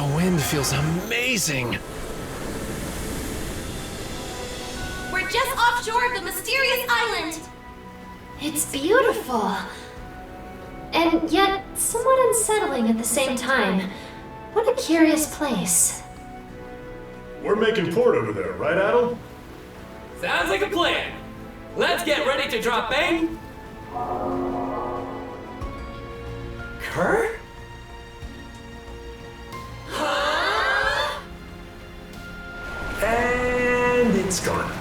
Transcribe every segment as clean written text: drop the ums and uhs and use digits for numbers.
The wind feels amazing. We're just offshore of the mysterious island. It's beautiful. And yet, somewhat unsettling at the same time. What a curious place. We're making port over there, right, Adam? Sounds like a plan. Let's get ready to drop bang. Kerr? Huh? And it's gone.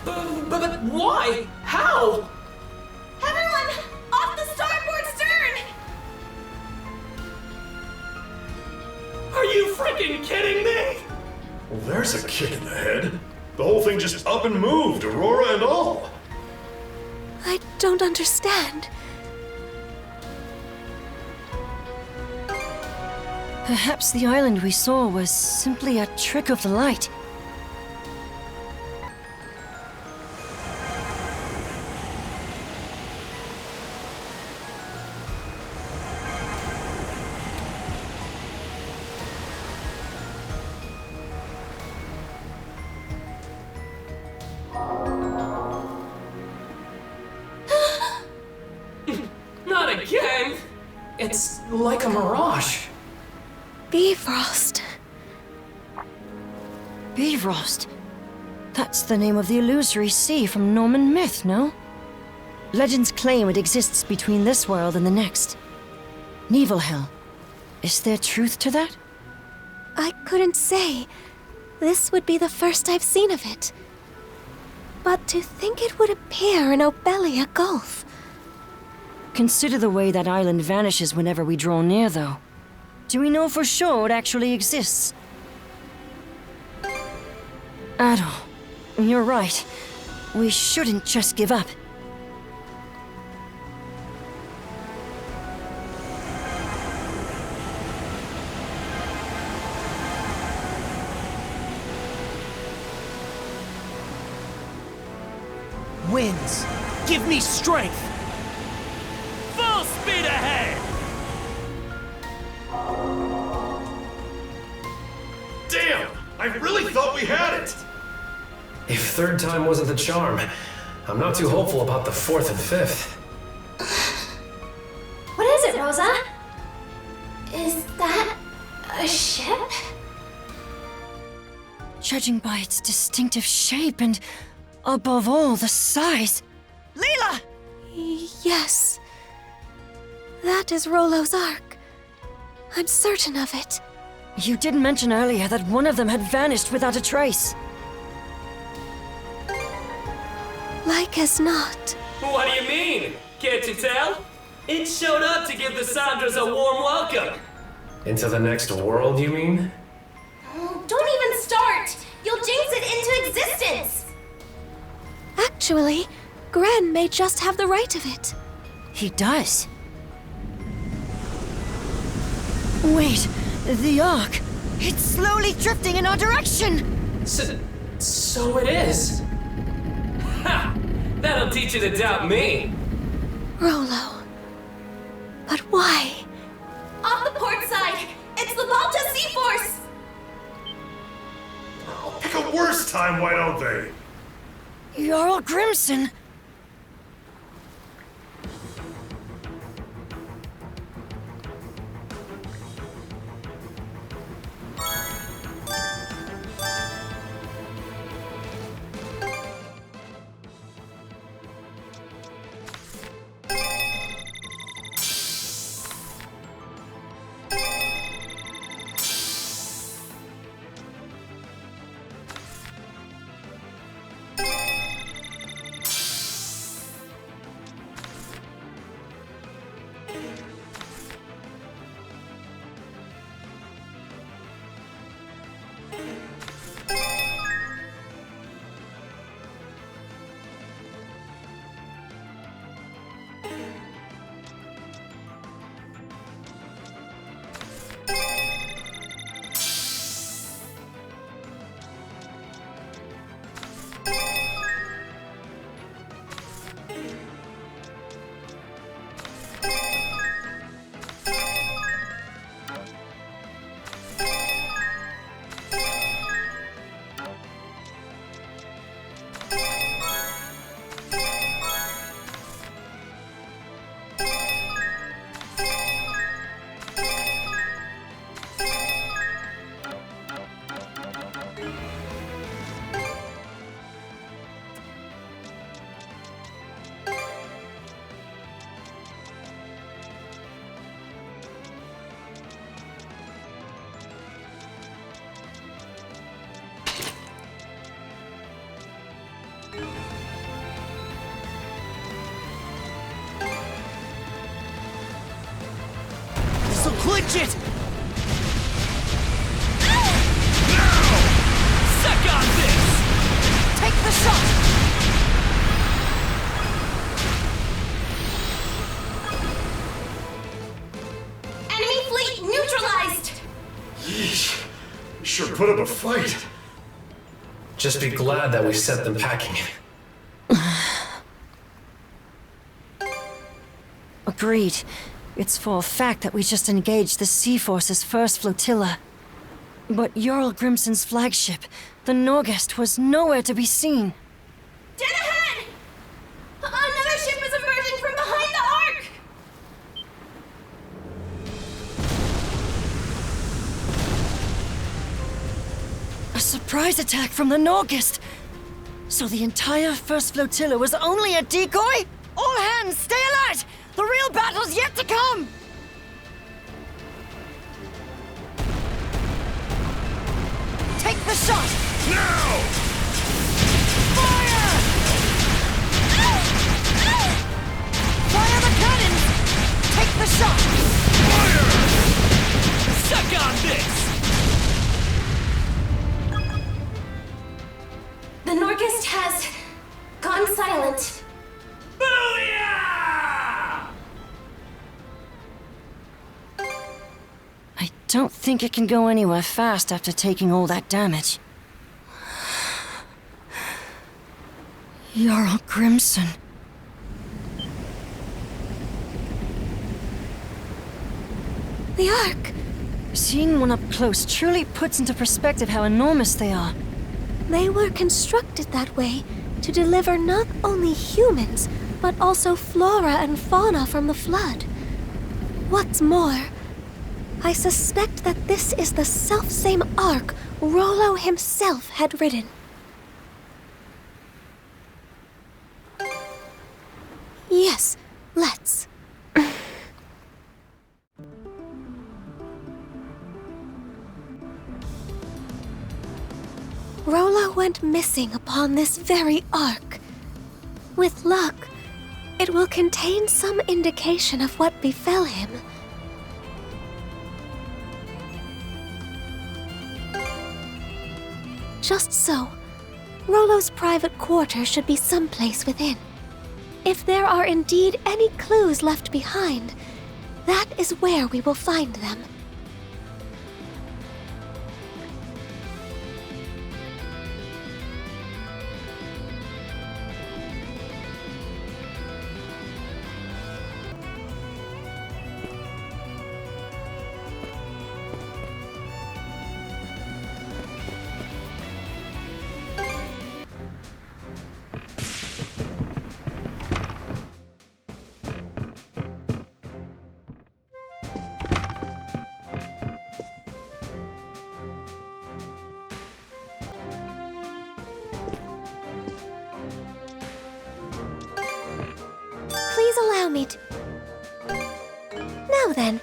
But why? How? Everyone, off the starboard stern! Are you freaking kidding me? Well, there's a kick in the head. The whole thing just up and moved, Aurora and all. I don't understand. Perhaps the island we saw was simply a trick of the light. Not again. It's like a mirage. Bifrost. Bifrost. That's the name of the illusory sea from Norman myth, no? Legends claim it exists between this world and the next. Niflhel. Is there truth to that? I couldn't say. This would be the first I've seen of it. But to think it would appear in Obelia Gulf. Consider the way that island vanishes whenever we draw near, though. Do we know for sure it actually exists? Ado, you're right. We shouldn't just give up. Winds, give me strength! Full speed ahead! Damn! I really thought we had it! If third time wasn't the charm, I'm not too hopeful about the fourth and fifth. What is it, Rosa? Is that a ship? Judging by its distinctive shape and, above all, the size. Leela! Yes. That is Rollo's Ark. I'm certain of it. You did mention earlier that one of them had vanished without a trace. Like as not. What do you mean? Can't you tell? It showed up to give the Sandras a warm welcome. Into the next world, you mean? Oh, don't even start! You'll jinx it into existence! Actually, Gren may just have the right of it. He does. Wait, the Ark! It's slowly drifting in our direction! So it is. Ha! That'll teach you to doubt me. Rollo. But why? Off the port side! It's the Balta Sea Force! Pick a worse time, why don't they? Jarl Grimson! clinch it! Suck on this! Take the shot! Enemy fleet neutralized! Yeesh. Sure put up a fight. Just be glad that we sent them packing. Agreed. It's for a fact that we just engaged the Sea Force's first flotilla. But Jarl Grimson's flagship, the Norgest, was nowhere to be seen. Dead ahead! Another ship is emerging from behind the arc! A surprise attack from the Norgest! So the entire first flotilla was only a decoy? All hands, stay alert! The real battle's yet to come! Take the shot! Now! Fire! Fire the cannons! Take the shot! Fire! Suck on this! The Norgest has gone silent. Booyah! I don't think it can go anywhere fast after taking all that damage. Jarl Grimson. The Ark! Seeing one up close truly puts into perspective how enormous they are. They were constructed that way to deliver not only humans, but also flora and fauna from the flood. What's more, I suspect that this is the selfsame Ark Rollo himself had ridden. Yes, let's. Rollo went missing upon this very ark. With luck, it will contain some indication of what befell him. Just so, Rollo's private quarters should be someplace within. If there are indeed any clues left behind, that is where we will find them. Please allow me to... Now then.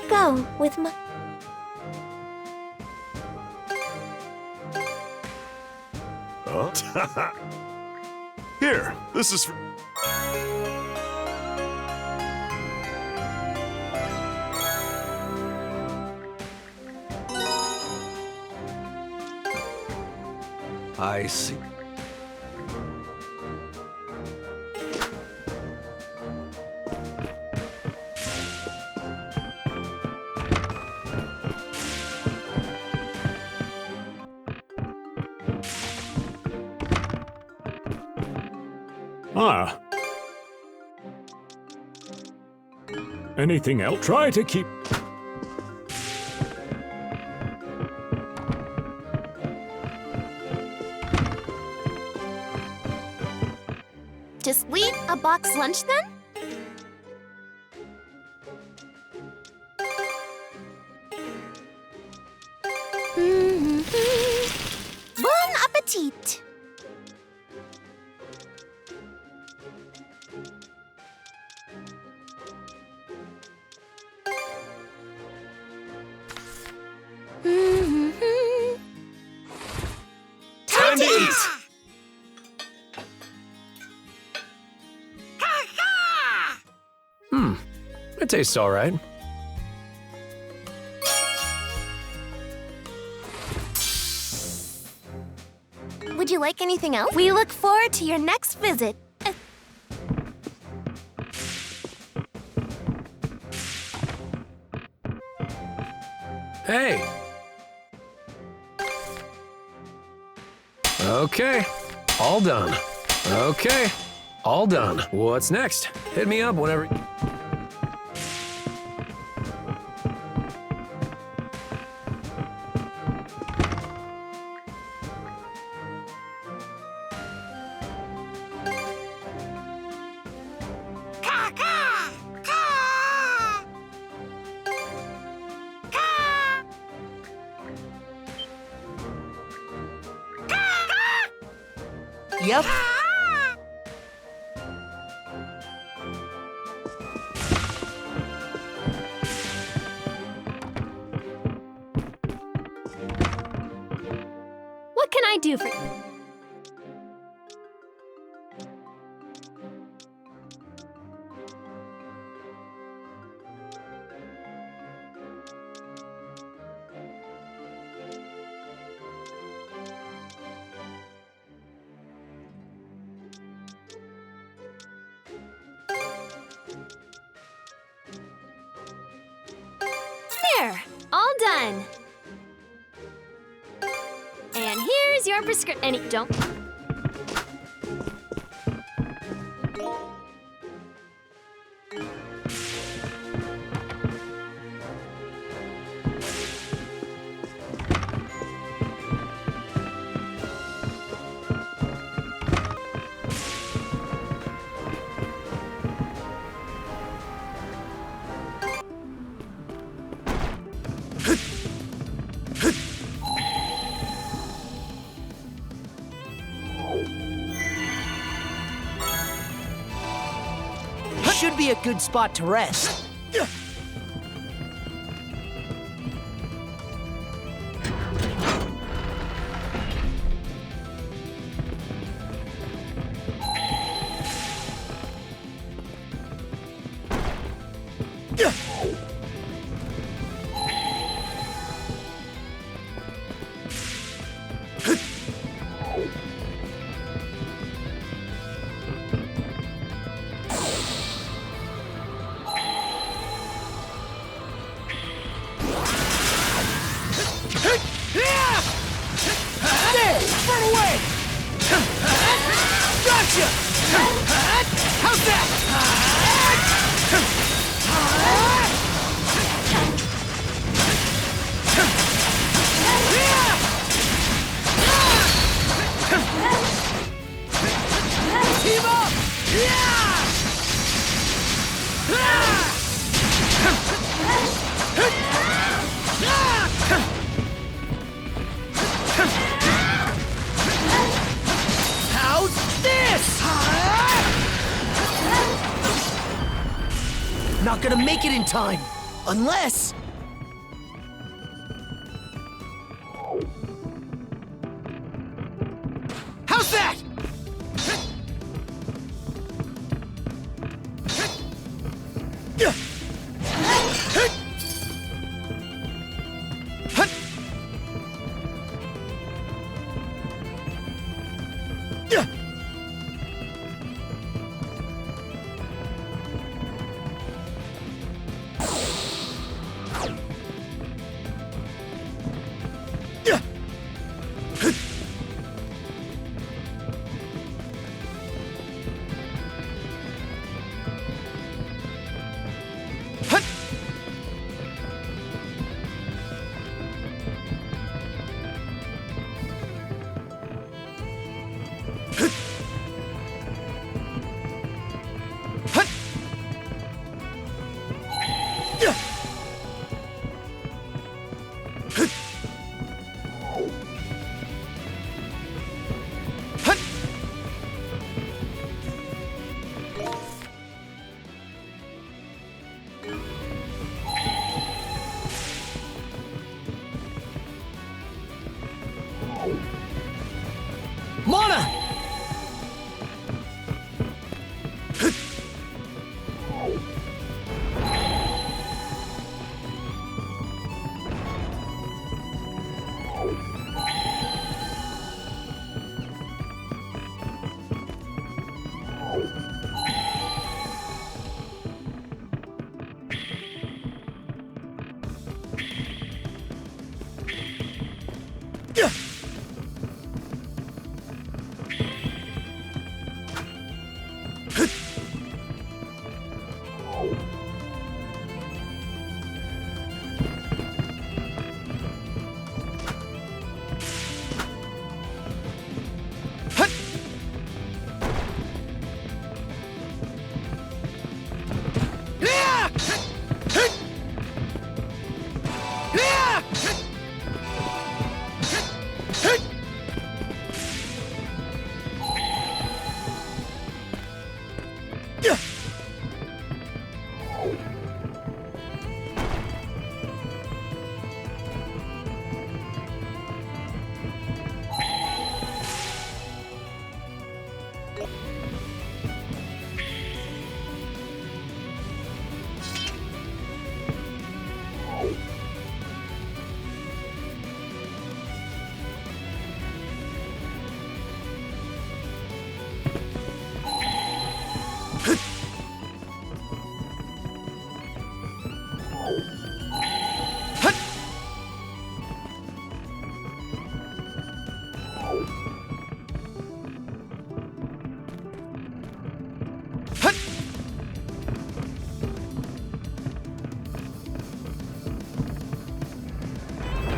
Go with my... Huh? Here, this is for... I see. Ah. Anything else? Try to keep... Just wait a box lunch then? Bon appetit! Time to eat! It tastes all right. Would you like anything else? We look forward to your next visit. Hey! Okay, all done. Okay, all done. What's next? Hit me up whenever... Yep. What can I do for you? There, all done. And here's your prescription. And don't. Should be a good spot to rest. There! Run away! Gotcha! How's that? Team up! How's this? Not gonna make it in time, unless... How's that? Mana!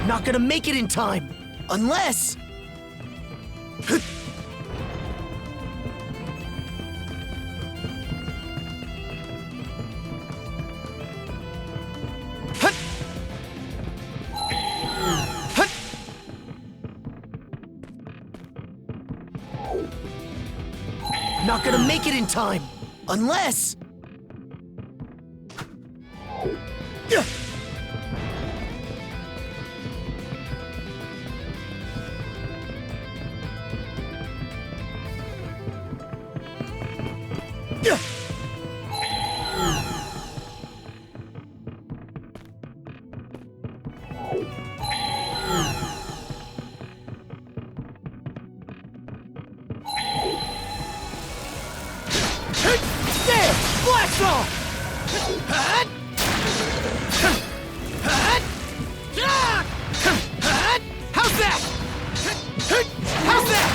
Not gonna make it in time! Unless... Not gonna make it in time! Unless... There! Blast off! How's that? How's that?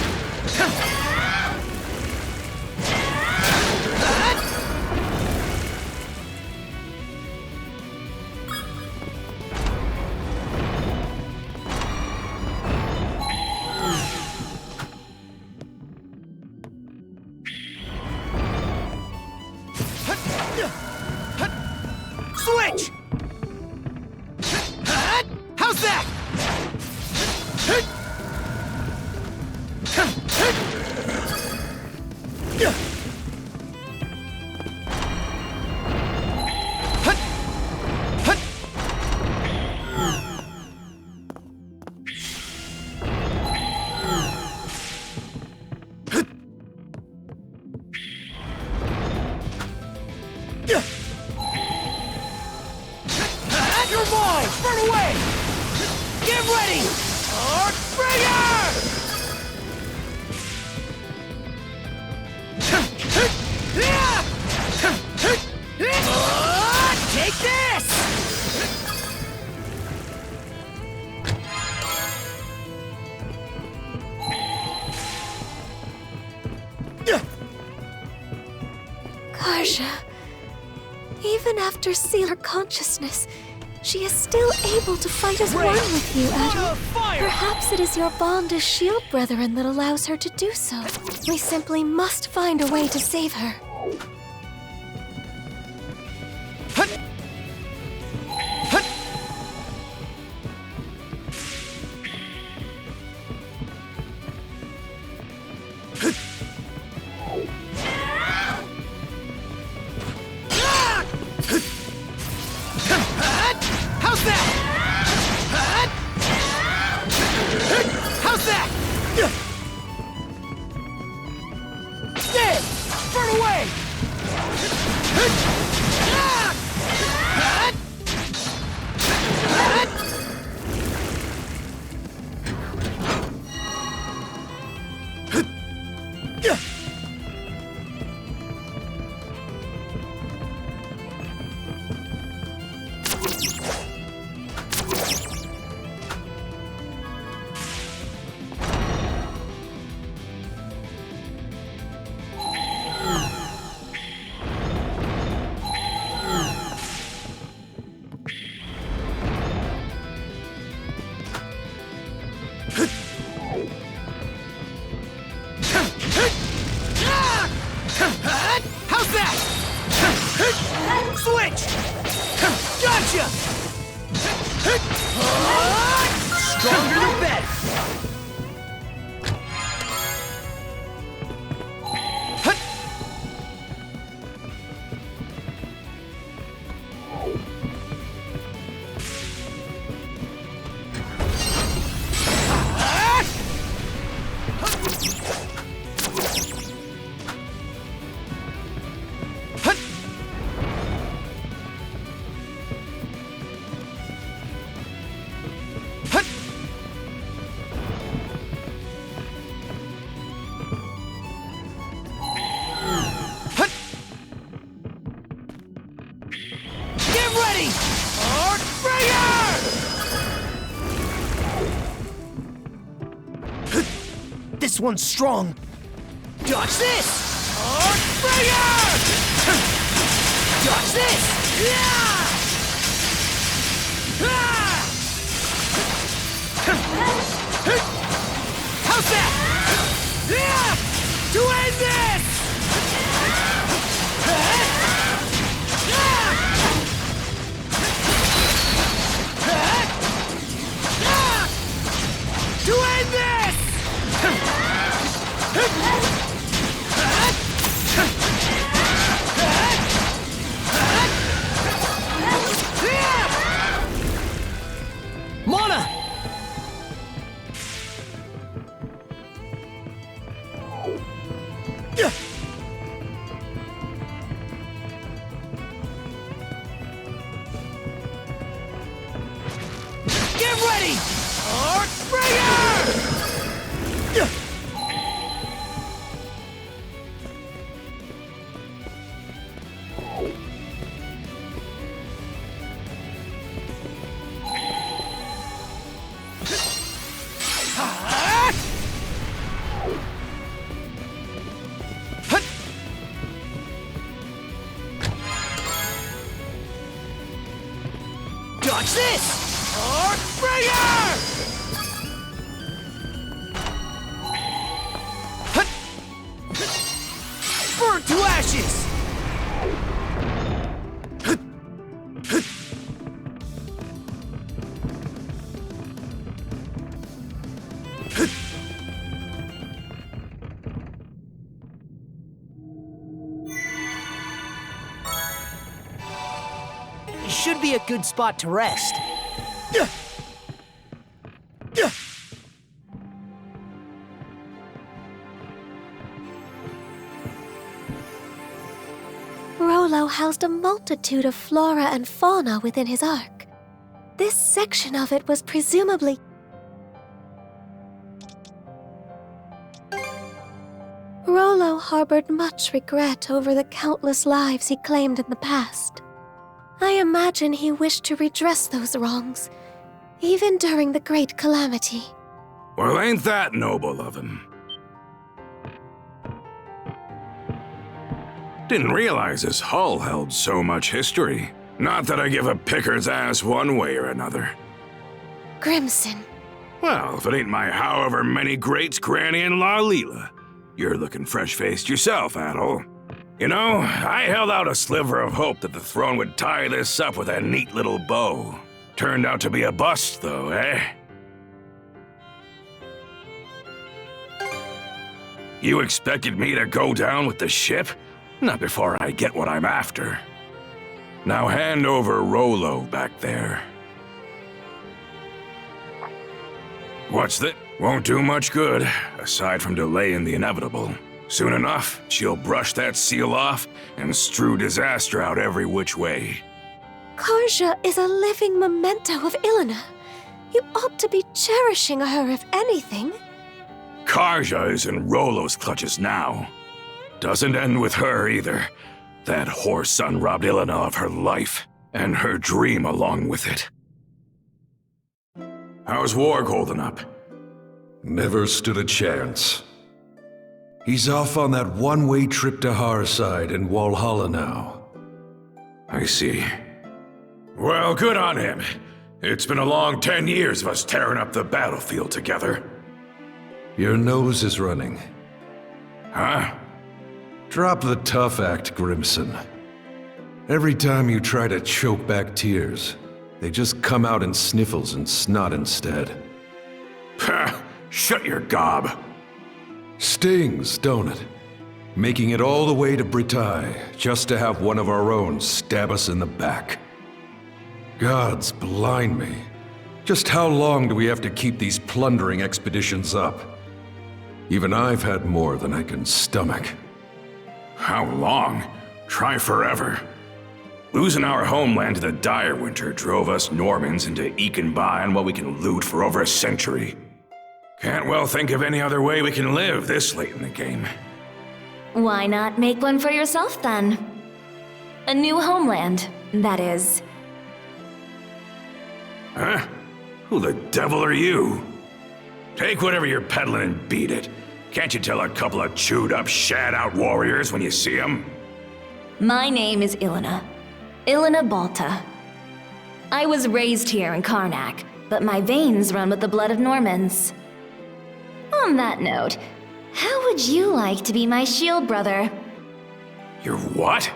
Switch! How's that? You're mine! Burn away! Get ready! Earthbringer! Harsha, even after sealing her consciousness, she is still able to fight as one with you, Adam. Perhaps it is your bond as shield brethren that allows her to do so. We simply must find a way to save her. How's that? Switch! Gotcha! Stronger the better! This one's strong. Dodge this! Fire! Dodge this! Yeah! How's that? Yeah! To end this! To end this! Mana! Get ready! Archbringer! Dodge this! Archbringer! Burn to ashes! Should be a good spot to rest. Rollo housed a multitude of flora and fauna within his ark. This section of it was presumably... Rollo harbored much regret over the countless lives he claimed in the past. I imagine he wished to redress those wrongs, even during the Great Calamity. Well, ain't that noble of him? Didn't realize this hull held so much history. Not that I give a picker's ass one way or another. Grimson. Well, if it ain't my however many greats, Granny and La Leela. You're looking fresh-faced yourself, Adol. You know, I held out a sliver of hope that the throne would tie this up with a neat little bow. Turned out to be a bust, though, eh? You expected me to go down with the ship? Not before I get what I'm after. Now hand over Rollo back there. What's that? Won't do much good, aside from delaying the inevitable. Soon enough, she'll brush that seal off and strew disaster out every which way. Karja is a living memento of Ilona. You ought to be cherishing her, if anything. Karja is in Rollo's clutches now. Doesn't end with her either. That whore son robbed Ilona of her life, and her dream along with it. How's Warg holding up? Never stood a chance. He's off on that one-way trip to Harside in Walhalla now. I see. Well, good on him. It's been a long 10 years of us tearing up the battlefield together. Your nose is running. Huh? Drop the tough act, Grimson. Every time you try to choke back tears, they just come out in sniffles and snot instead. Pah! Shut your gob. Stings, don't it? Making it all the way to Britae, just to have one of our own stab us in the back. Gods blind me. Just how long do we have to keep these plundering expeditions up? Even I've had more than I can stomach. How long? Try forever. Losing our homeland to the dire winter drove us Normans into eking by on what we can loot for over a century. Can't well think of any other way we can live this late in the game. Why not make one for yourself, then? A new homeland, that is. Huh? Who the devil are you? Take whatever you're peddling and beat it. Can't you tell a couple of chewed-up, shat-out warriors when you see them? My name is Ilona. Ilona Balta. I was raised here in Karnak, but my veins run with the blood of Normans. On that note, how would you like to be my shield brother? Your what?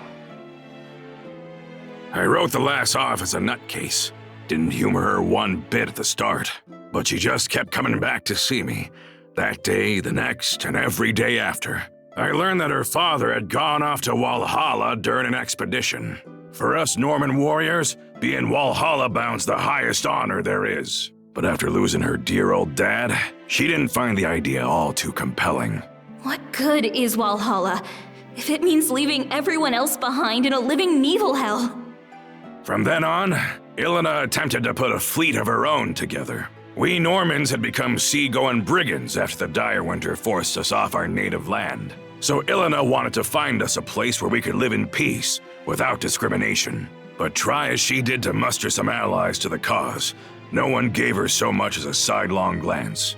I wrote the lass off as a nutcase. Didn't humor her one bit at the start, but she just kept coming back to see me. That day, the next, and every day after. I learned that her father had gone off to Walhalla during an expedition. For us Norman warriors, being Walhalla bound's the highest honor there is. But after losing her dear old dad, she didn't find the idea all too compelling. What good is Walhalla if it means leaving everyone else behind in a living Nibelhel? From then on, Ilona attempted to put a fleet of her own together. We Normans had become sea-going brigands after the dire winter forced us off our native land. So Ilona wanted to find us a place where we could live in peace, without discrimination. But try as she did to muster some allies to the cause, no one gave her so much as a sidelong glance.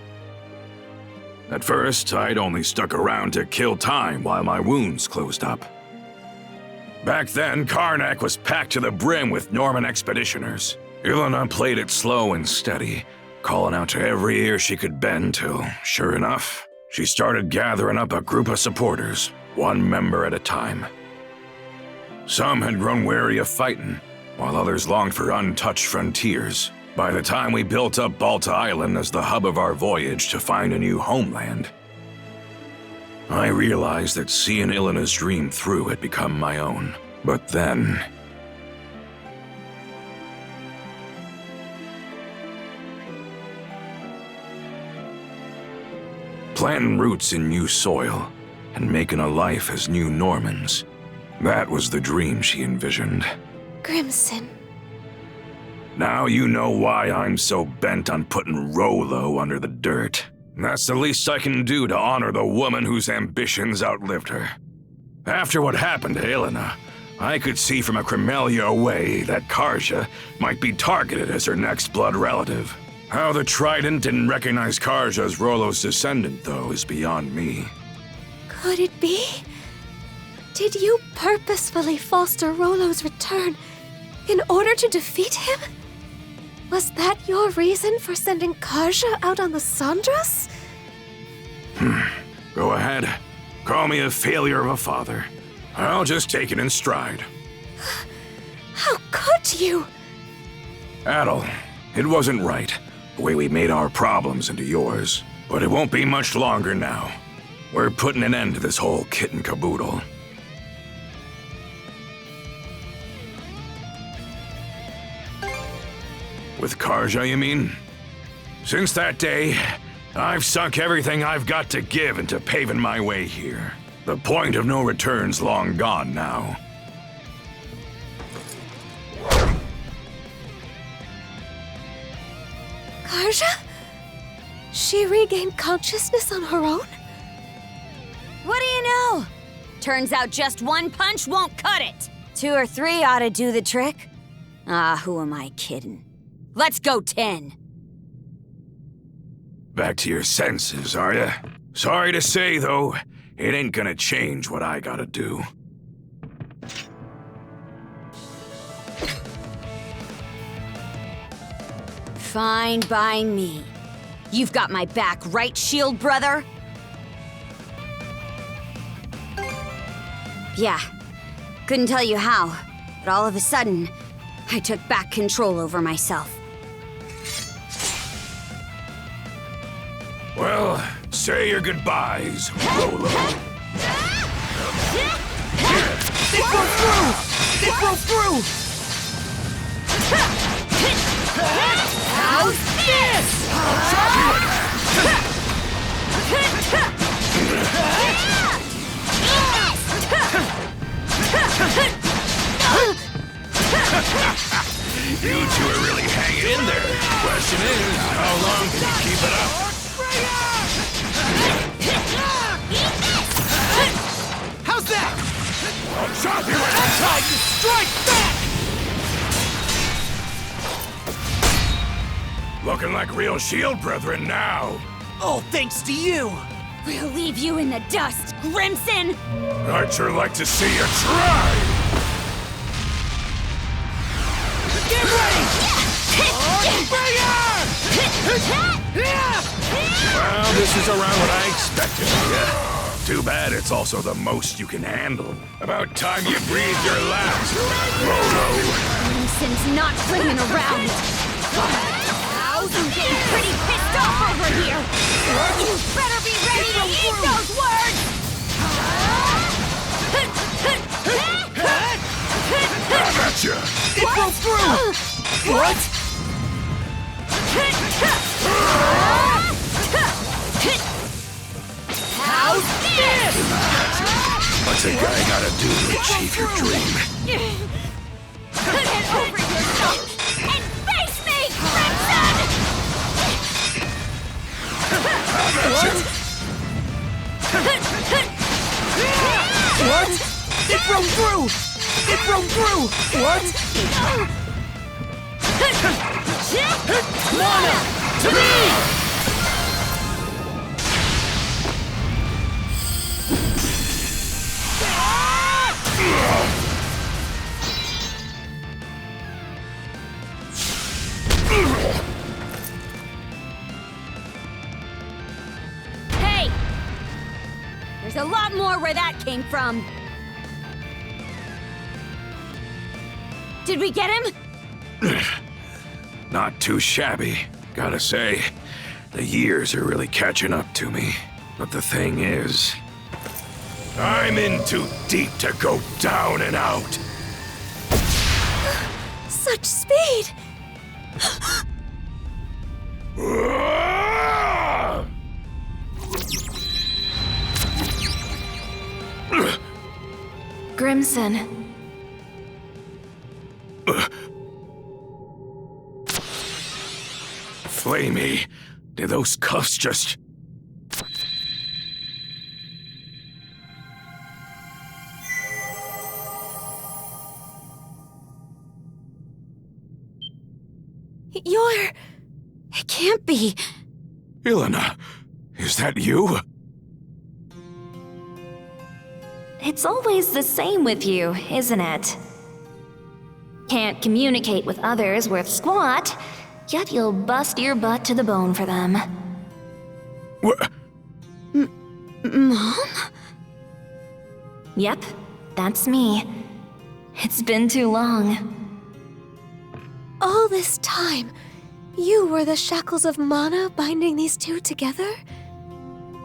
At first, I'd only stuck around to kill time while my wounds closed up. Back then, Karnak was packed to the brim with Norman expeditioners. Ilona played it slow and steady, calling out to every ear she could bend till, sure enough, she started gathering up a group of supporters, one member at a time. Some had grown weary of fighting, while others longed for untouched frontiers. By the time we built up Balta Island as the hub of our voyage to find a new homeland, I realized that seeing Ilona's dream through had become my own. But then... planting roots in new soil, and making a life as new Normans. That was the dream she envisioned. Grimson. Now you know why I'm so bent on putting Rollo under the dirt. That's the least I can do to honor the woman whose ambitions outlived her. After what happened to Ilona, I could see from a Cremelia away that Karja might be targeted as her next blood relative. How the Trident didn't recognize Karja as Rollo's descendant, though, is beyond me. Could it be? Did you purposefully foster Rollo's return in order to defeat him? Was that your reason for sending Karja out on the Sandras? Go ahead. Call me a failure of a father. I'll just take it in stride. How could you? Adel, it wasn't right, the way we made our problems into yours. But it won't be much longer now. We're putting an end to this whole kit and caboodle. With Karja, you mean? Since that day, I've sunk everything I've got to give into paving my way here. The point of no return's long gone now. Karja? She regained consciousness on her own? What do you know? Turns out just one punch won't cut it. 2 or 3 ought to do the trick. Ah, who am I kidding? Let's go 10. Back to your senses, are ya? Sorry to say, though, it ain't gonna change what I gotta do. Fine by me. You've got my back, right, Shield Brother? Yeah. Couldn't tell you how, but all of a sudden, I took back control over myself. Well, say your goodbyes, Rollo. They broke through! They broke through! How's this? You two are really hanging in there. Question is, how long can you keep it up? How's that? I'll chop you in Time to strike back! Looking like real shield brethren now. All thanks to you! We'll leave you in the dust, Grimson! I'd sure like to see you try! Get ready! Well, this is around what I expected of you. Too bad it's also the most you can handle. About time you breathed your last, Rollo. Grimson's not playing around. I'm getting pretty pissed off over here. You better be ready to eat those words! I gotcha! It broke through! What? How's this? What's a guy gotta do to achieve your dream? Get over yourself and face me, Crimson! I gotcha! What? It broke through! It broke through! What? Mana! To me! Hey! There's a lot more where that came from. Did we get him? Not too shabby. Gotta say, the years are really catching up to me. But the thing is, I'm in too deep to go down and out. Such speed! Grimson. Flamey, did those cuffs just... It can't be. Ilona, is that you? It's always the same with you, isn't it? Can't communicate with others worth squat, yet you'll bust your butt to the bone for them. What? Mom? Yep, that's me. It's been too long. All this time, you were the shackles of mana binding these two together?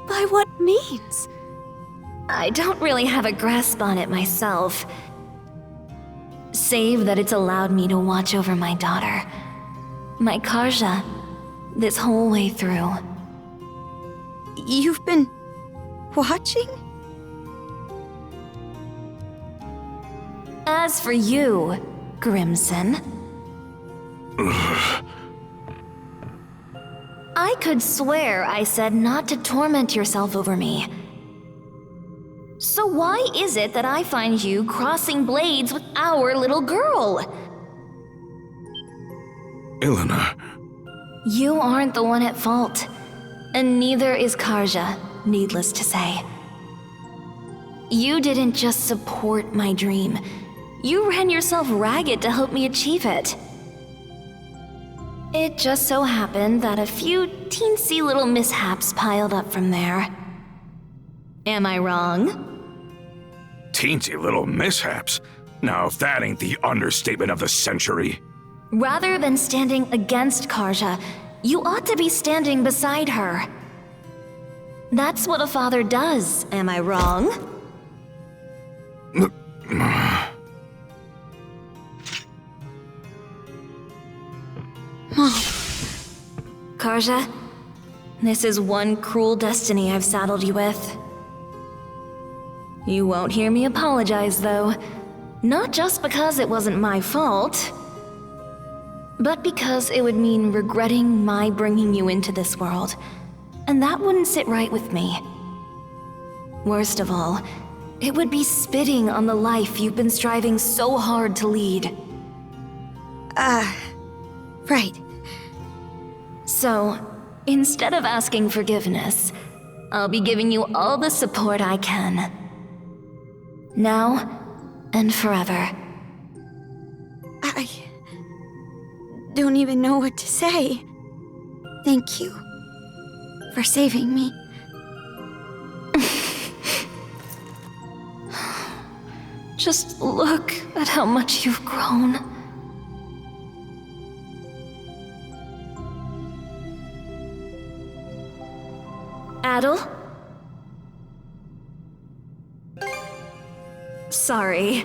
By what means? I don't really have a grasp on it myself. Save that it's allowed me to watch over my daughter, my Karja, this whole way through. You've been watching? As for you, Grimson, I could swear I said not to torment yourself over me. So why is it that I find you crossing blades with our little girl? Ilina. You aren't the one at fault, and neither is Karja, needless to say. You didn't just support my dream. You ran yourself ragged to help me achieve it. It just so happened that a few teensy little mishaps piled up from there. Am I wrong? Teensy little mishaps? Now, if that ain't the understatement of the century. Rather than standing against Karja, you ought to be standing beside her. That's what a father does, am I wrong? Karja, this is one cruel destiny I've saddled you with. You won't hear me apologize, though. Not just because it wasn't my fault, but because it would mean regretting my bringing you into this world, and that wouldn't sit right with me. Worst of all, it would be spitting on the life you've been striving so hard to lead. Right. So, instead of asking forgiveness, I'll be giving you all the support I can. Now and forever. I don't even know what to say. Thank you for saving me. Just look at how much you've grown. Adel? Sorry.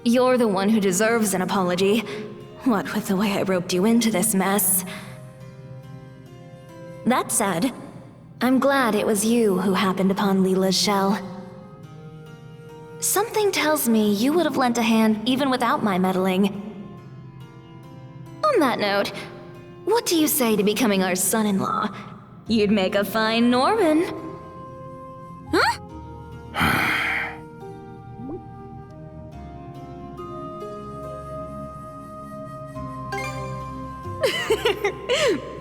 You're the one who deserves an apology. What with the way I roped you into this mess. That said, I'm glad it was you who happened upon Leela's shell. Something tells me you would have lent a hand even without my meddling. On that note, what do you say to becoming our son-in-law? You'd make a fine Norman. Huh?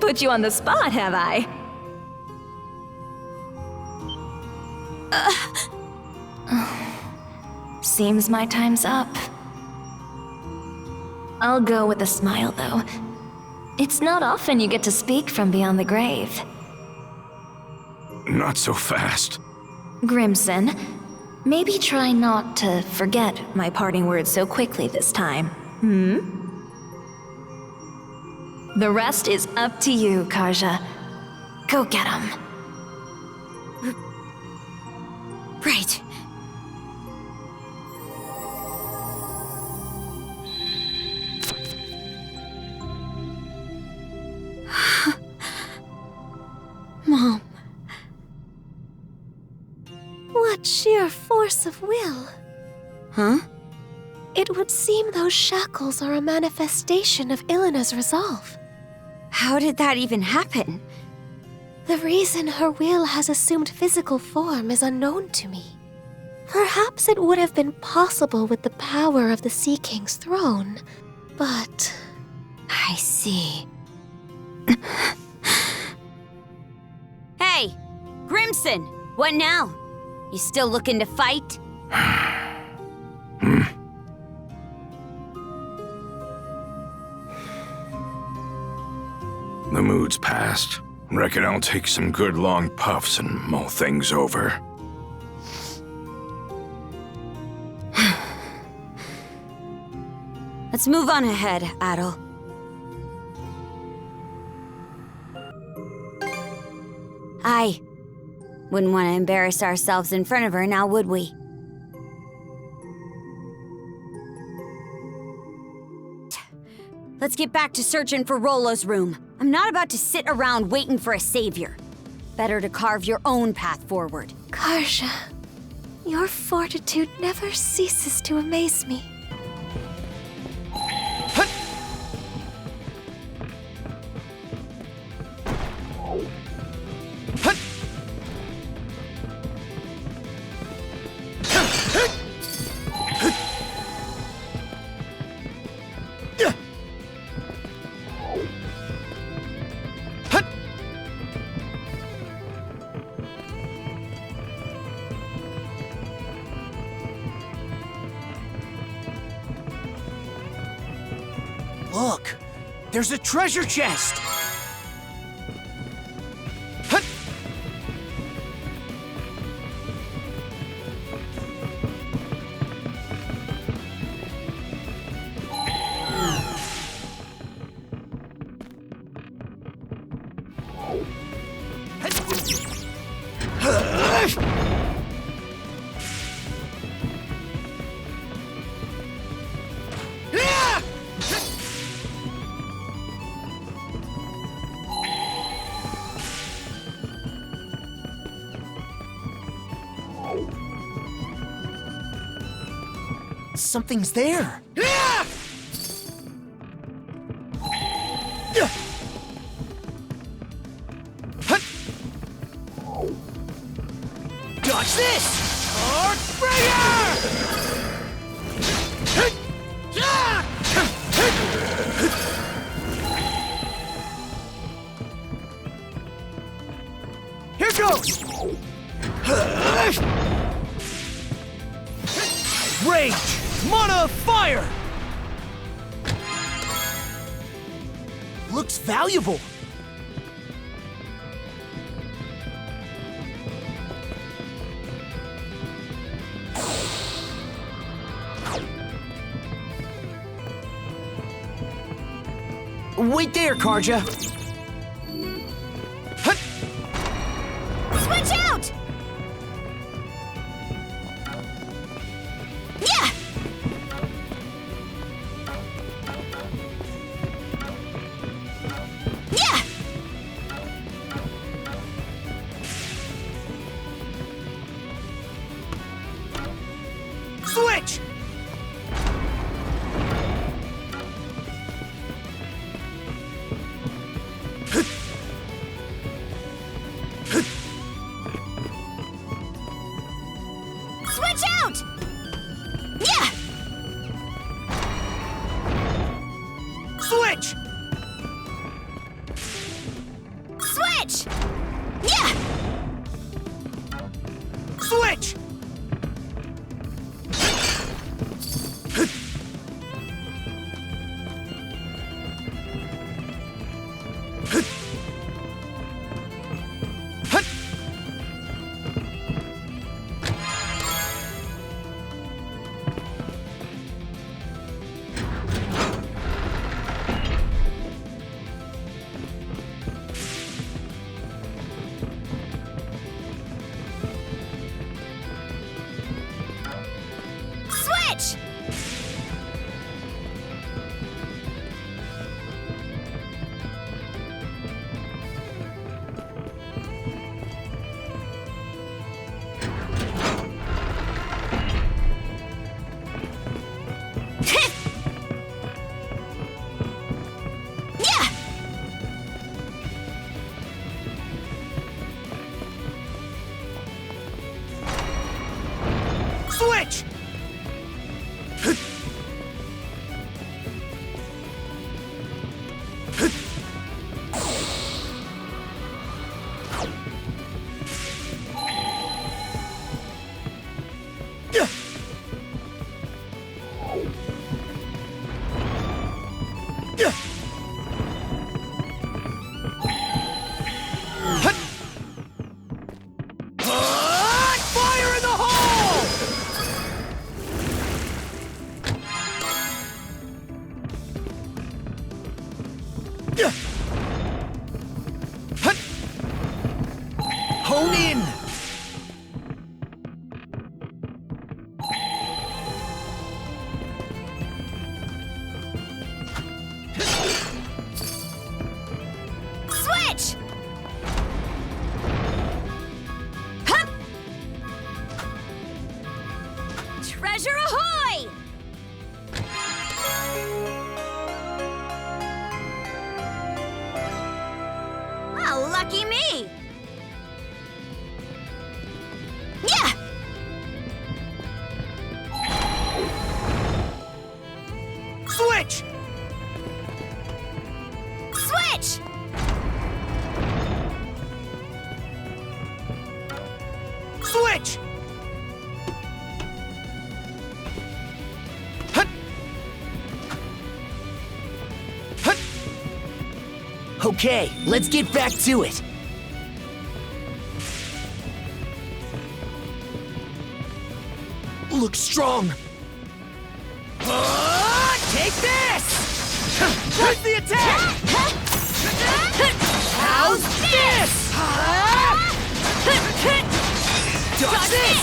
Put you on the spot, have I? Seems my time's up. I'll go with a smile, though. It's not often you get to speak from beyond the grave. Not so fast. Grimson, maybe try not to forget my parting words so quickly this time, The rest is up to you, Karja. Go get him. Right. Mom. What sheer force of will. Huh? It would seem those shackles are a manifestation of Ilina's resolve. How did that even happen? The reason her will has assumed physical form is unknown to me. Perhaps it would have been possible with the power of the Sea King's throne, but... I see. Hey! Grimson! What now? You still looking to fight? The mood's passed. Reckon I'll take some good long puffs and mull things over. Let's move on ahead, Adel. Aye. Wouldn't want to embarrass ourselves in front of her, now would we? Let's get back to searching for Rollo's room. I'm not about to sit around waiting for a savior. Better to carve your own path forward. Karja, your fortitude never ceases to amaze me. Look, there's a treasure chest! Something's there. Dodge this! Here goes! Rage! Mana of fire! Looks valuable. Wait there, Karja. Switch out! Yeah! Yeah! Switch! Switch out! Yeah! Switch! Switch! Yeah! Switch! Switch! Yeah! Switch! Treasure ahoy! Well, lucky me! Yeah! Switch! Switch! Switch! Hut! Hut! Okay, let's get back to it. Look strong. Take this! Where's the attack? How's this? Dodge this!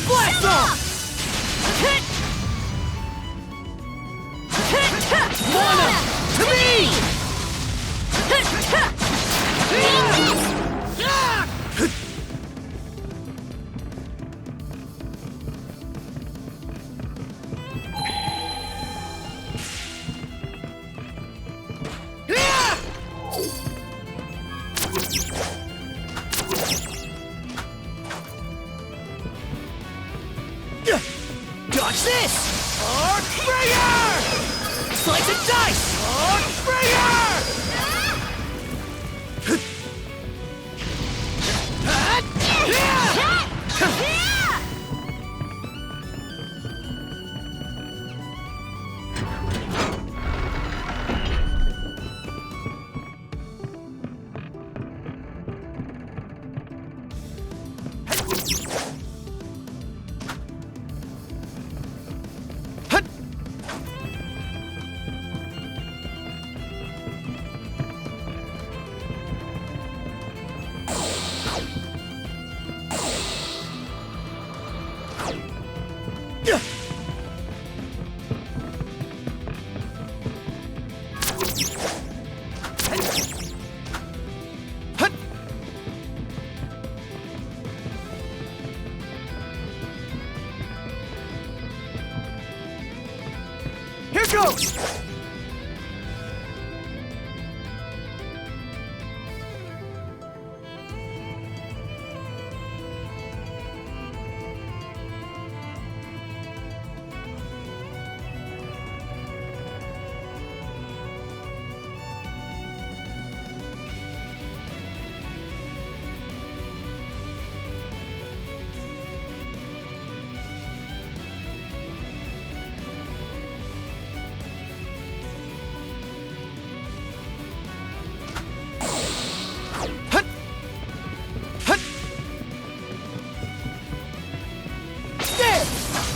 Blast off! Mana! To me! Dodge this! Arc Bringer! Slice and dice! Arc Bringer! Here goes!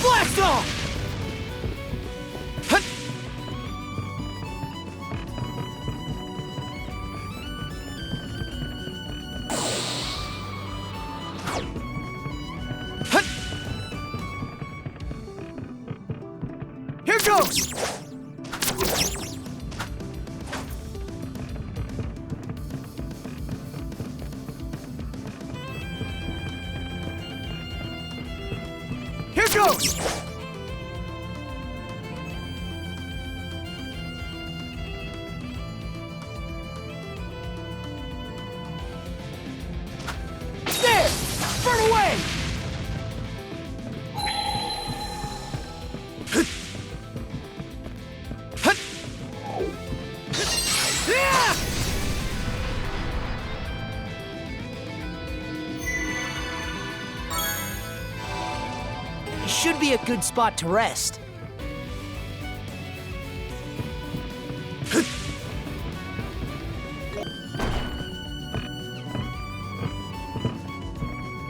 Blast off! Hut! Hut! Here goes! Here goes! There! Burn away! Should be a good spot to rest.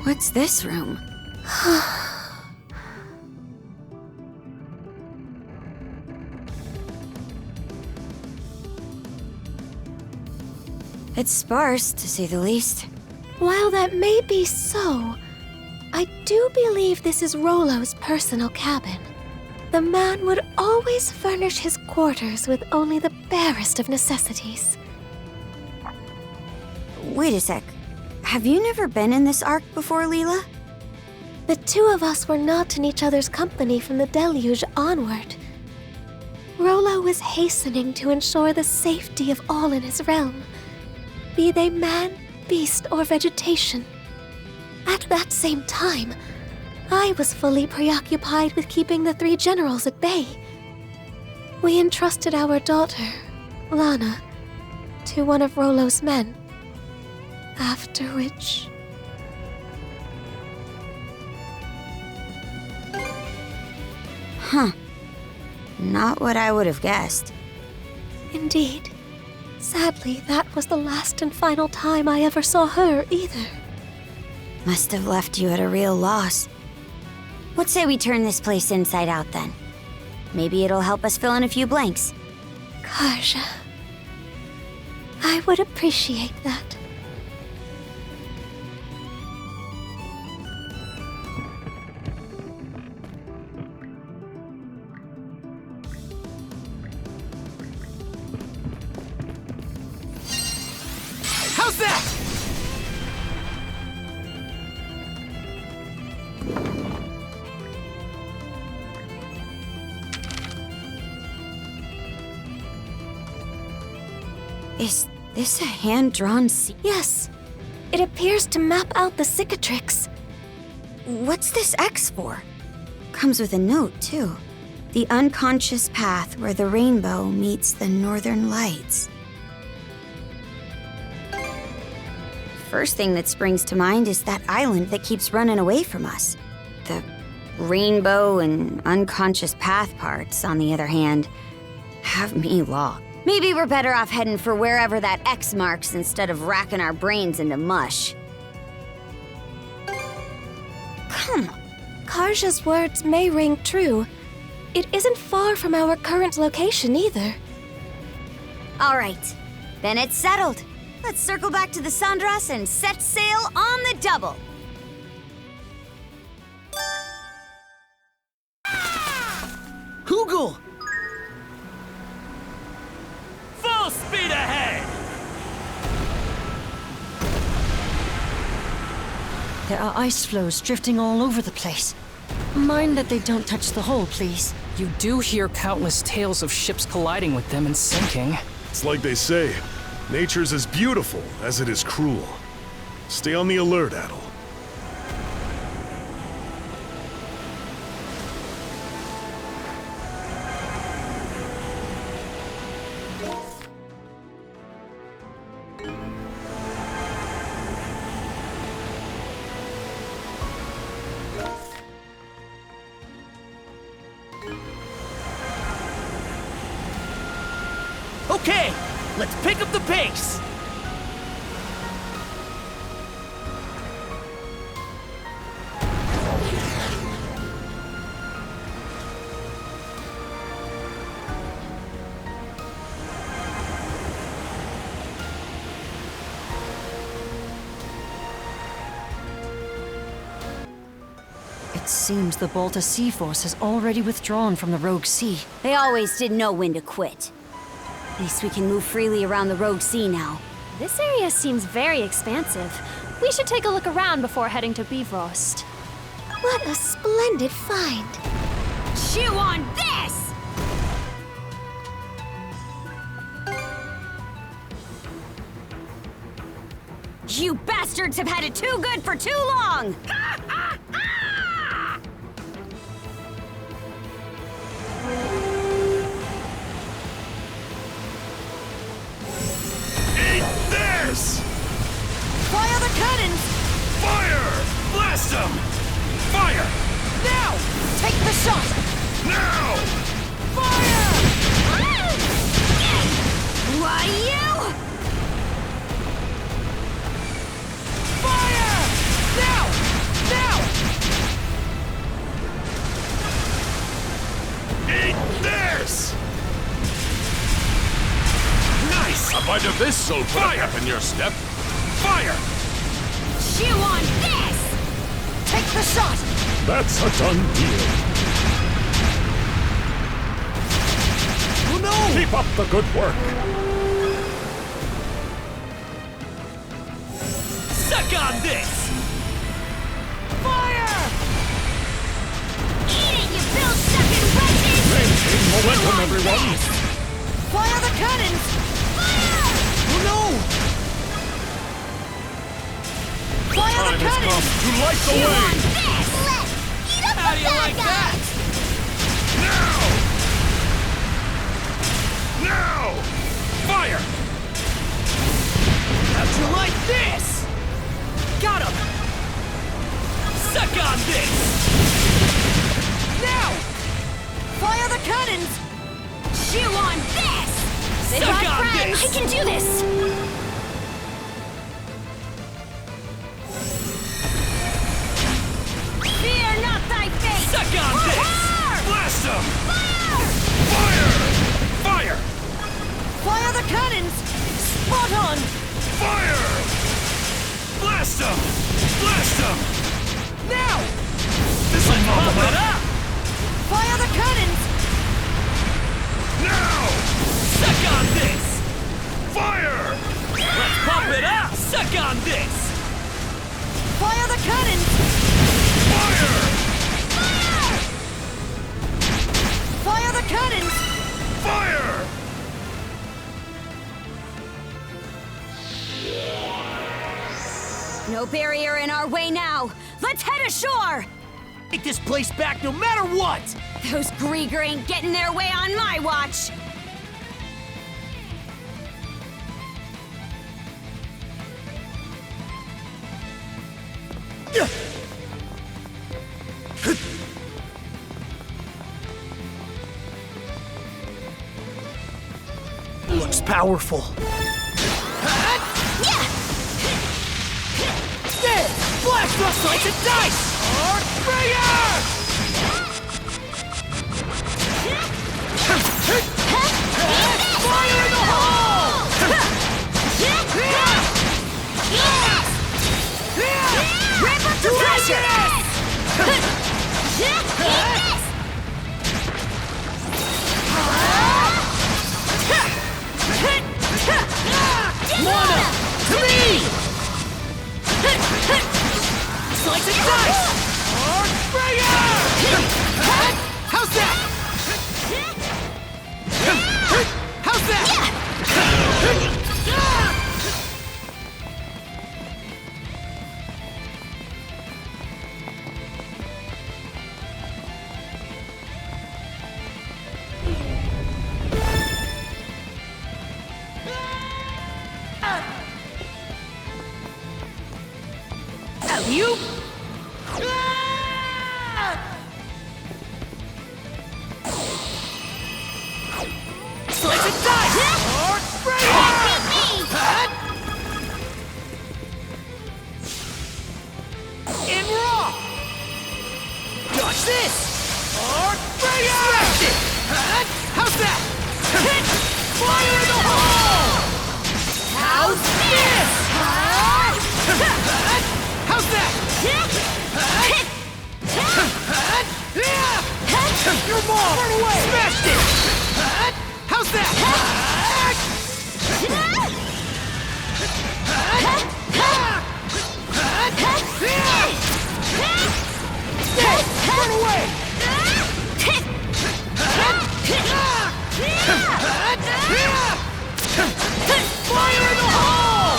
What's this room? It's sparse, to say the least. While that may be so, I do believe this is Rollo's personal cabin. The man would always furnish his quarters with only the barest of necessities. Wait a sec. Have you never been in this ark before, Leela? The two of us were not in each other's company from the deluge onward. Rollo was hastening to ensure the safety of all in his realm, be they man, beast, or vegetation. At that same time, I was fully preoccupied with keeping the three generals at bay. We entrusted our daughter, Lana, to one of Rollo's men, after which... Huh. Not what I would have guessed. Indeed. Sadly, that was the last and final time I ever saw her either. Must have left you at a real loss. What say we turn this place inside out then? Maybe it'll help us fill in a few blanks. Karja. I would appreciate that. How's that? Is this a hand-drawn sea? Yes. It appears to map out the cicatrix. What's this X for? Comes with a note, too. The unconscious path where the rainbow meets the northern lights. First thing that springs to mind is that island that keeps running away from us. The rainbow and unconscious path parts, on the other hand, have me lost. Maybe we're better off heading for wherever that X marks instead of racking our brains into mush. Come on. Karja's words may ring true. It isn't far from our current location either. All right, then it's settled. Let's circle back to the Sandras and set sail on the double. Hugel! Full speed ahead! There are ice floes drifting all over the place. Mind that they don't touch the hull, please. You do hear countless tales of ships colliding with them and sinking. It's like they say, nature's as beautiful as it is cruel. Stay on the alert, Adel. Okay, let's pick up the pace! It seems the Balta Sea Force has already withdrawn from the Rogue Sea. They always did know when to quit. At least we can move freely around the Rogue Sea now. This area seems very expansive. We should take a look around before heading to Bifrost. What a splendid find! Chew on this! You bastards have had it too good for too long! Fire the cannons! Fire! Blast them! Fire! Now! Take the shot! Now! Fire! Why, you? Fire! Now! Now! Eat this! Nice! A bite of this will put a pep in your step. Fire! Chew on this! Take the shot! That's a done deal. Oh no! Keep up the good work. Suck on this! Fire! Fire the cannons! To light the way! How do you like that? Now! Fire! How'd you like this? Got him! Suck on this! Now! Fire the cannons! Chew on this! Suck My on friend, this! I can do this! Fear not thy fate! Suck on this! Blast them! Fire! Fire! Fire the cannons! Spot on! Fire! Blast them! Blast them! Now! This will pump Pump it up! Fire the cannons! Now! Suck on this! Fire! Let's pump it up! Suck on this! Fire the cannons! Fire! Fire the cannons! Fire! No barrier in our way now. Let's head ashore! Take this place back no matter what! Those Grieger ain't getting their way on my watch! Looks powerful. There! Blast us like a dice! Earthbringer! Fire in the hole! Ramp up the pressure! Mana! To me! Slice and dice! Earthbringer! How's that? How's that? You? Slice and dice! In raw! Dodge this! Earthbringer! Smash it! How's that? Fire in the hole! How's this? How's that? Your mom! Run away! Smashed it! How's that? Run away! Fire in the hole!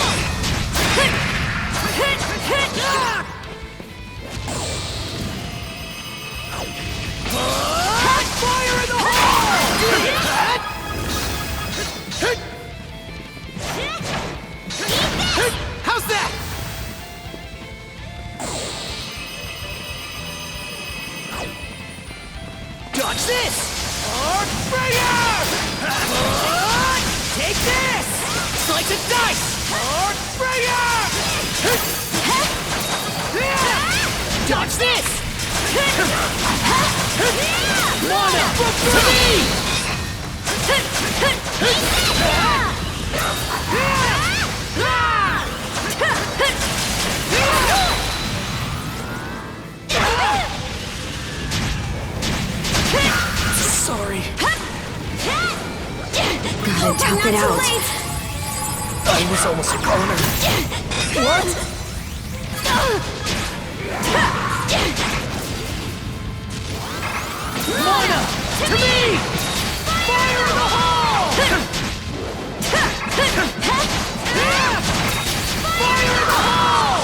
Fire in the hole! How's that? Dodge this! Earthbringer! Take this! Slice and dice! Earthbringer! Dodge this! Mana! To me! Sorry. Gotta tough it out. I was almost a corner. What? Mana! To me! Fire in the hole! Fire in the hole!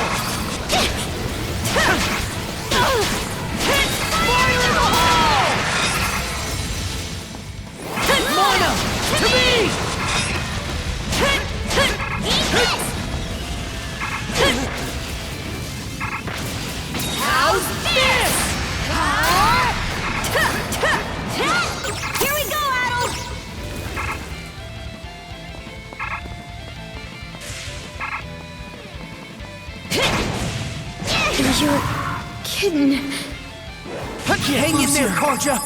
You're kidding. Hang in there, Concha!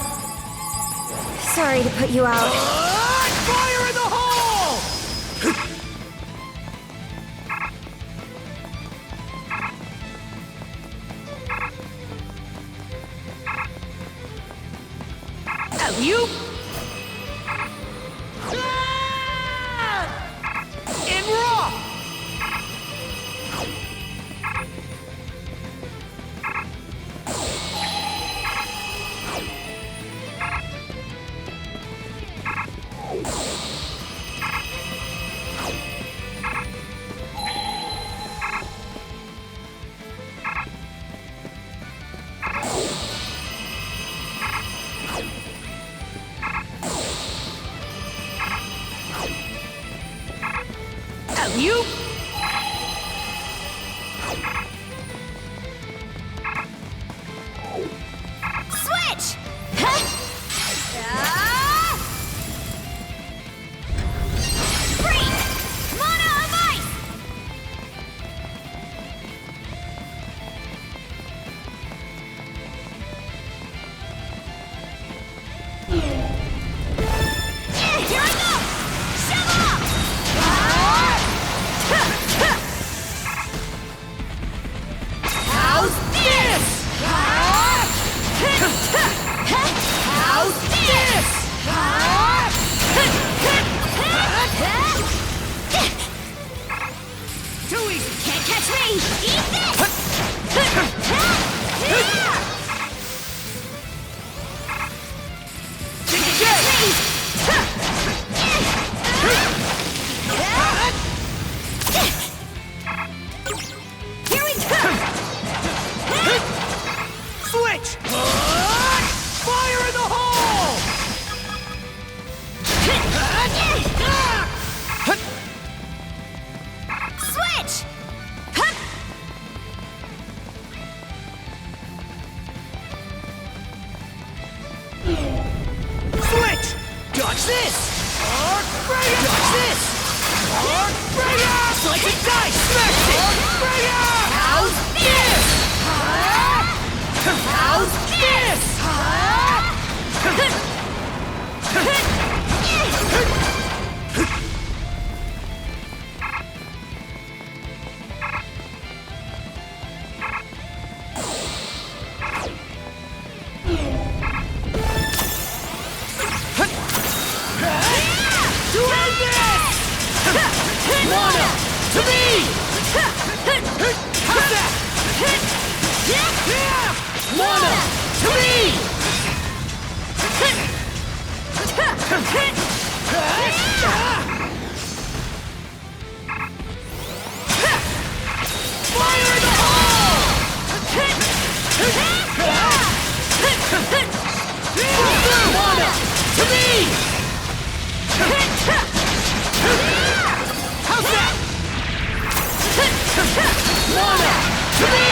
Sorry to put you out. Fire in the hole! You? In raw! You? Switch! Freak! Mana of ice! Here I go! Shove off! How's this? How's this? Too easy. Can't catch me! Eat this! Here we go! Switch! Fire in the hole! Switch! Switch! Dodge this! Arc Breaker! Dodge this! Arc Breaker! Slice and dice! Smash it! Arc Breaker! How's this? How's this? To end this! Wanna! To me! How's that? Wanna! To me! Fire in the hole! Wanna! To me! How's that? Wanna! To me!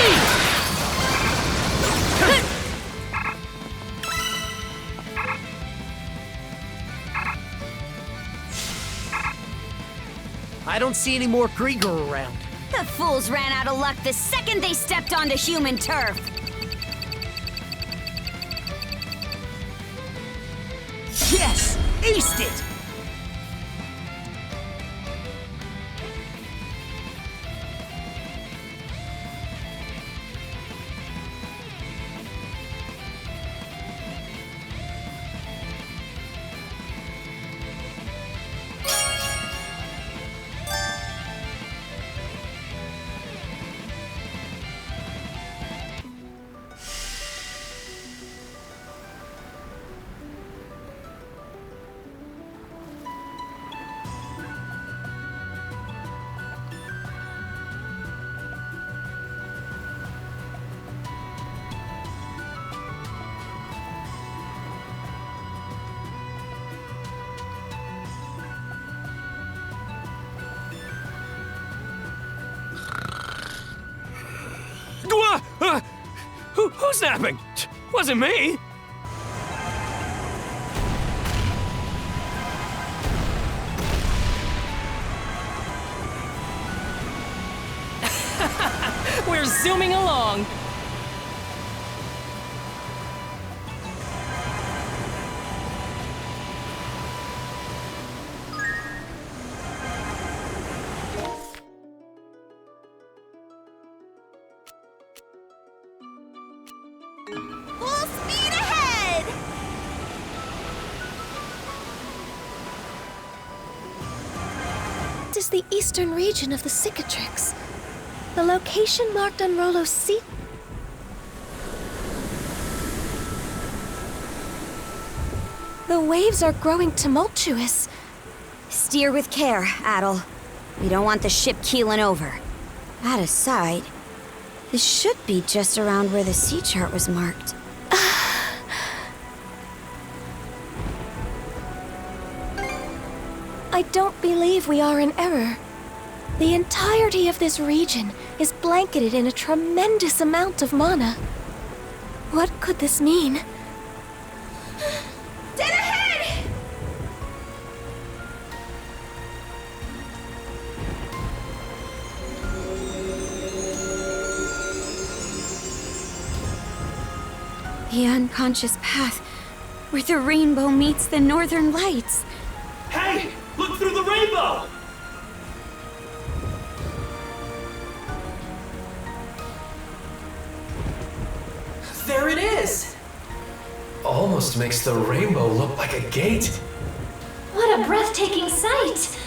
I don't see any more Krieger around. The fools ran out of luck the second they stepped onto human turf. Yes! Aced it! Who's napping? Wasn't me. We're zooming along. Full speed ahead! This is the eastern region of the cicatrix. The location marked on Rollo's seat. The waves are growing tumultuous. Steer with care, Adel. We don't want the ship keeling over. That aside, this should be just around where the sea chart was marked. I don't believe we are in error. The entirety of this region is blanketed in a tremendous amount of mana. What could this mean? Dead ahead! The unconscious path where the rainbow meets the northern lights. Hey! Look through the rainbow! There it is! Almost makes the rainbow look like a gate. What a breathtaking sight!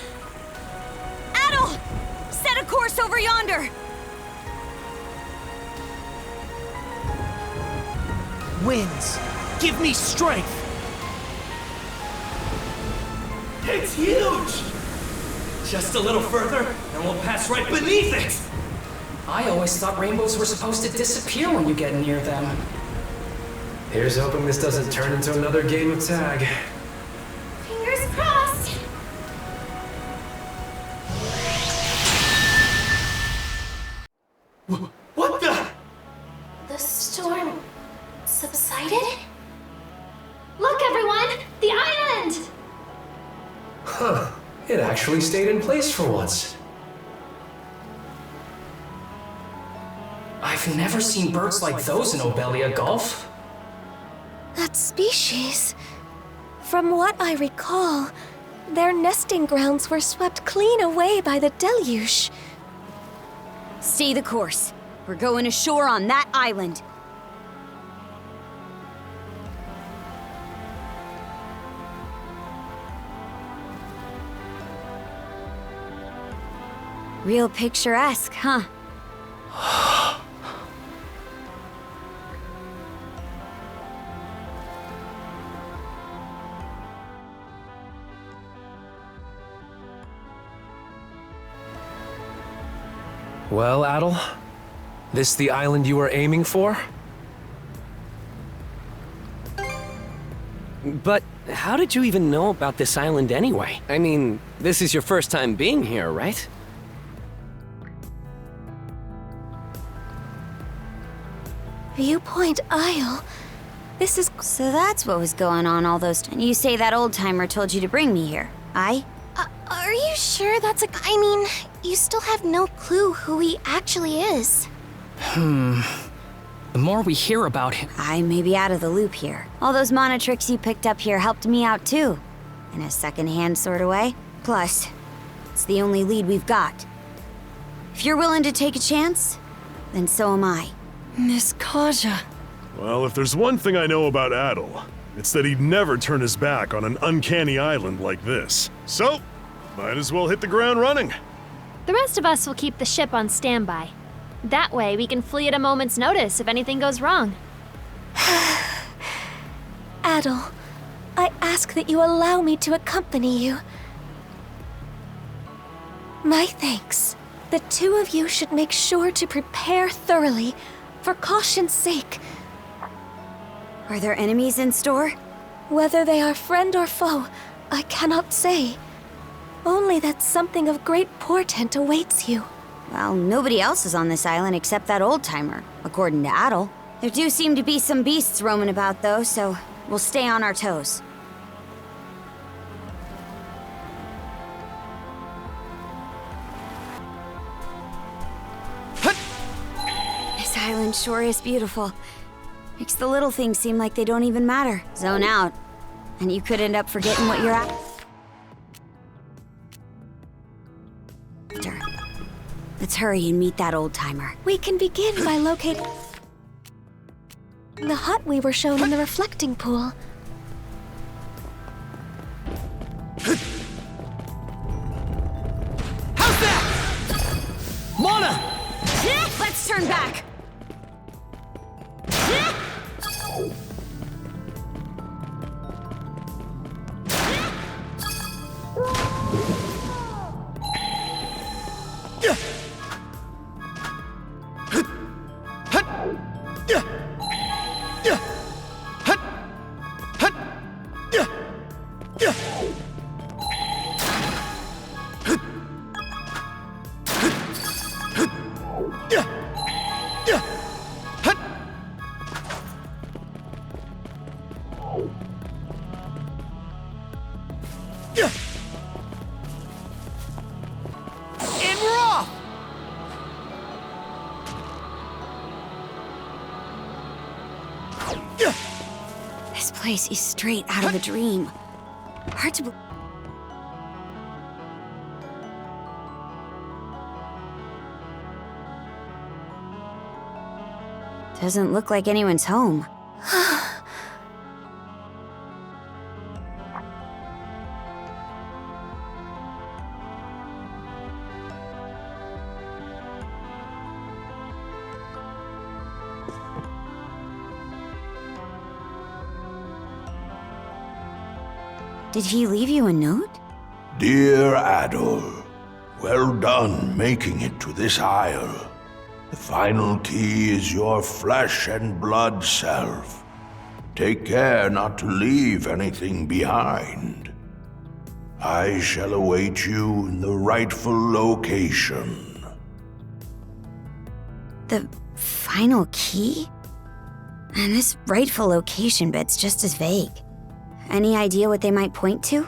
Adel! Set a course over yonder! Winds, give me strength! It's huge! Just a little further, and we'll pass right beneath it! I always thought rainbows were supposed to disappear when you get near them. Here's hoping this doesn't turn into another game of tag. Fingers crossed! What the? The storm subsided? Look, everyone! The island! Huh. It actually stayed in place for once. I've never seen birds like those in Obelia Gulf. That species. From what I recall, their nesting grounds were swept clean away by the deluge. Stay the course. We're going ashore on that island. Real picturesque, huh? Well, Adel, this the island you were aiming for? But how did you even know about this island anyway? I mean, this is your first time being here, right? Viewpoint Isle. This is... So that's what was going on all those times. You say that old-timer told you to bring me here, aye? Are you sure that's a... I mean, you still have no clue who he actually is. The more we hear about him... I may be out of the loop here. All those mana tricks you picked up here helped me out too. In a second-hand sort of way. Plus, it's the only lead we've got. If you're willing to take a chance, then so am I. Miss Kaja. Well, if there's one thing I know about Adel, it's that he'd never turn his back on an uncanny island like this. So, might as well hit the ground running. The rest of us will keep the ship on standby. That way, we can flee at a moment's notice if anything goes wrong. Adel, I ask that you allow me to accompany you. My thanks. The two of you should make sure to prepare thoroughly, for caution's sake. Are there enemies in store? Whether they are friend or foe, I cannot say. Only that something of great portent awaits you. Well, nobody else is on this island except that old-timer, according to Adel. There do seem to be some beasts roaming about, though, so we'll stay on our toes. island sure is beautiful. Makes the little things seem like they don't even matter. Zone out, and you could end up forgetting what you're after. Let's hurry and meet that old-timer. We can begin by locating the hut we were shown in the reflecting pool. How's that? Mona! Let's turn back! This place is straight out of a dream. Hard to believe. Doesn't look like anyone's home. Did he leave you a note? Dear Adol, well done making it to this isle. The final key is your flesh and blood self. Take care not to leave anything behind. I shall await you in the rightful location. The final key? And this rightful location bit's just as vague. Any idea what they might point to?